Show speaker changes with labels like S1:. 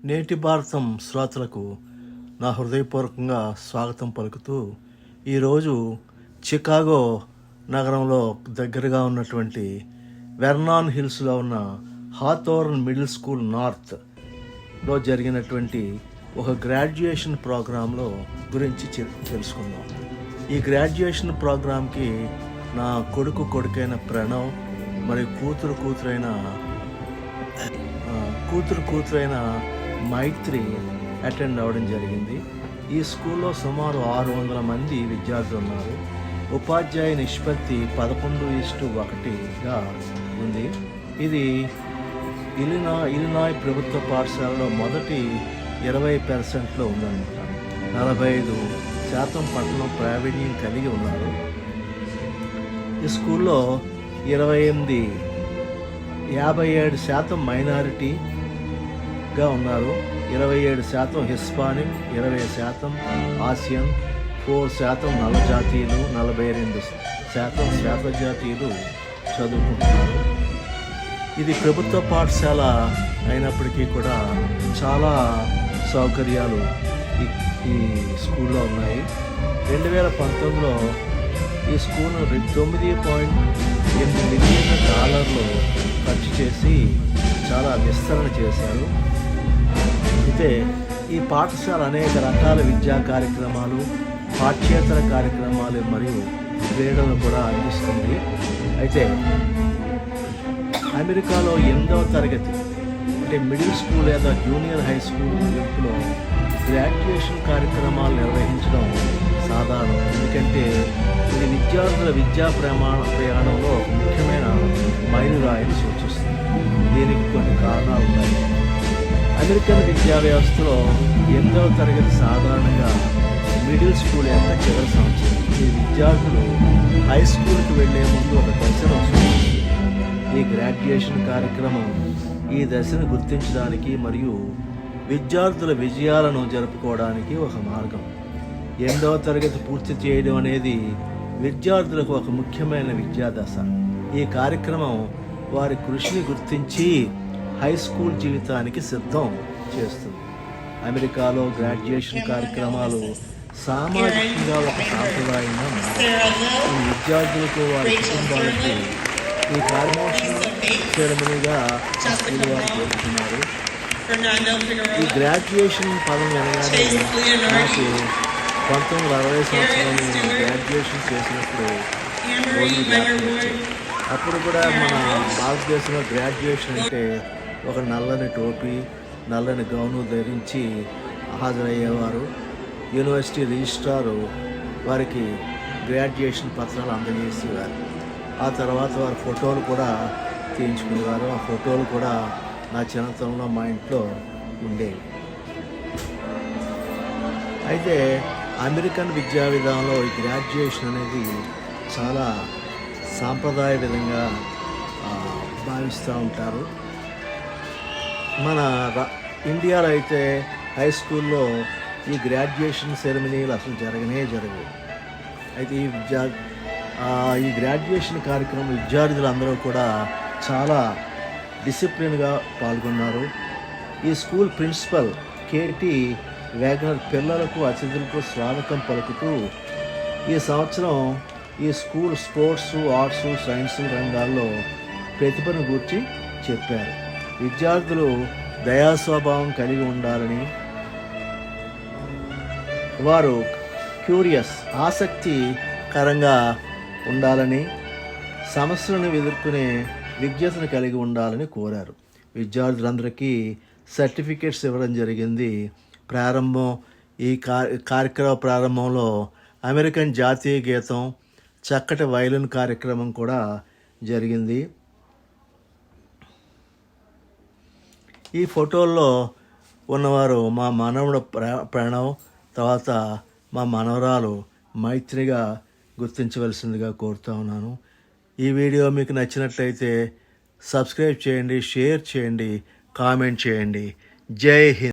S1: నేటి భారతం శ్రోతలకు నా హృదయపూర్వకంగా స్వాగతం పలుకుతూ ఈరోజు చికాగో నగరంలో దగ్గరగా ఉన్నటువంటి వెర్నాన్ హిల్స్లో ఉన్న హాథోర్న్ మిడిల్ స్కూల్ నార్త్లో జరిగినటువంటి ఒక గ్రాడ్యుయేషన్ ప్రోగ్రాంలో గురించి తెలుసుకుందాం. ఈ గ్రాడ్యుయేషన్ ప్రోగ్రాంకి నా కొడుకైన ప్రణవ్ మరియు కూతురైన మైత్రి అటెండ్ అవ్వడం జరిగింది. ఈ స్కూల్లో సుమారు 600 మంది విద్యార్థులు ఉన్నారు. ఉపాధ్యాయ నిష్పత్తి 11:1గా ఉంది. ఇది ఇలినాయ్ ప్రభుత్వ పాఠశాలలో మొదటి 20% ఉందన్నమాట. 45% పట్టణం ప్రావీణ్యం కలిగి ఉన్నారు. ఈ స్కూల్లో 57% మైనారిటీగా ఉన్నారు. 27% హిస్పానిక్, 20% ఆసియన్, 4% నల్ల జాతీయులు, 42% శ్వేత జాతీయులు చదువుకుంటున్నారు. ఇది ప్రభుత్వ పాఠశాల అయినప్పటికీ కూడా చాలా సౌకర్యాలు ఈ స్కూల్లో ఉన్నాయి. 2019లో ఈ స్కూల్ $9.8 మిలియన్ ఖర్చు చేసి చాలా విస్తరణ చేశారు. అయితే ఈ పాఠశాల అనేక రకాల విద్యా కార్యక్రమాలు, పాఠ్యేతర కార్యక్రమాలు మరియు క్రీడలను కూడా అందిస్తుంది. అయితే అమెరికాలో 8వ తరగతి అంటే మిడిల్ స్కూల్ లేదా జూనియర్ హై స్కూల్ ముగింపులో గ్రాడ్యుయేషన్ కార్యక్రమాలు నిర్వహించడం సాధారణం. ఎందుకంటే ఇది విద్యార్థుల విద్యా ప్రయాణంలో ముఖ్యమైన మైలురాయిని సూచిస్తుంది. దీనికి కొన్ని కారణాలు ఉన్నాయి. అమెరికన్ విద్యా వ్యవస్థలో 8వ తరగతి సాధారణంగా మిడిల్ స్కూల్ యొక్క చివరి సంవత్సరం. ఈ విద్యార్థులు హై స్కూల్కి వెళ్లే ముందు ఒక దశను సూచిస్తుంది. ఈ గ్రాడ్యుయేషన్ కార్యక్రమం ఈ దశను గుర్తించడానికి మరియు విద్యార్థుల విజయాలను జరుపుకోవడానికి ఒక మార్గం. 8వ తరగతి పూర్తి చేయడం అనేది విద్యార్థులకు ఒక ముఖ్యమైన విద్యా దశ. ఈ కార్యక్రమం వారి కృషిని గుర్తించి హై స్కూల్ జీవితానికి సిద్ధం చేస్తుంది. అమెరికాలో గ్రాడ్యుయేషన్ కార్యక్రమాలు సామాజికంగా ఒక సాంప్రదాయంగా మారాయి. ఈ విద్యార్థులకు వారి కుటుంబాలకు ఈ ప్రమోషన్ సెరమనీగా స్కూల్ వారు జరుపుతున్నారు. ఈ గ్రాడ్యుయేషన్ పదం అనగానే నాకు 1960 నేను గ్రాడ్యుయేషన్ చేసినప్పుడు అప్పుడు కూడా మన భారతదేశంలో గ్రాడ్యుయేషన్ అంటే ఒక నల్లని టోపీ, నల్లని గౌను ధరించి హాజరయ్యేవారు. యూనివర్సిటీ రిజిస్ట్రారు వారికి గ్రాడ్యుయేషన్ పత్రాలు అందజేసేవారు. ఆ తర్వాత వారి ఫోటోలు కూడా తీయించుకునేవారు. ఆ ఫోటోలు కూడా నా చిన్నతనంలో మా ఇంట్లో ఉండేవి. అయితే అమెరికన్ విద్యా విధానంలో ఈ గ్రాడ్యుయేషన్ అనేది చాలా సాంప్రదాయ విధంగా భావిస్తూ ఉంటారు. మన ఇండియాలో అయితే హై స్కూల్లో ఈ గ్రాడ్యుయేషన్ సెరమనీలు అసలు జరగవు. అయితే ఈ గ్రాడ్యుయేషన్ కార్యక్రమం విద్యార్థులందరూ కూడా చాలా డిసిప్లిన్గా పాల్గొన్నారు. ఈ స్కూల్ ప్రిన్సిపల్ కేటీ వేగనర్ పిల్లలకు అతిథులకు స్వాగతం పలుకుతూ ఈ సంవత్సరం ఈ స్కూల్ స్పోర్ట్స్, ఆర్ట్స్, సైన్స్ రంగాల్లో ప్రతిభను గూర్చి చెప్పారు. విద్యార్థులు దయాస్వభావం కలిగి ఉండాలని, వారు ఆసక్తికరంగా ఉండాలని, సమస్యలను ఎదుర్కొనే విజ్ఞతను కలిగి ఉండాలని కోరారు. విద్యార్థులందరికీ సర్టిఫికేట్స్ ఇవ్వడం జరిగింది. ఈ కార్యక్రమ ప్రారంభంలో అమెరికన్ జాతీయ గీతం, చక్కటి వైలిన్ కార్యక్రమం కూడా జరిగింది. ఈ ఫోటోల్లో ఉన్నవారు మా మనవడు ప్రణవ్, తర్వాత మా మనవరాలు మైత్రిగా గుర్తించవలసిందిగా కోరుతా ఉన్నాను. ఈ వీడియో మీకు నచ్చినట్లయితే సబ్స్క్రైబ్ చేయండి, షేర్ చేయండి, కామెంట్ చేయండి. జై హింద్.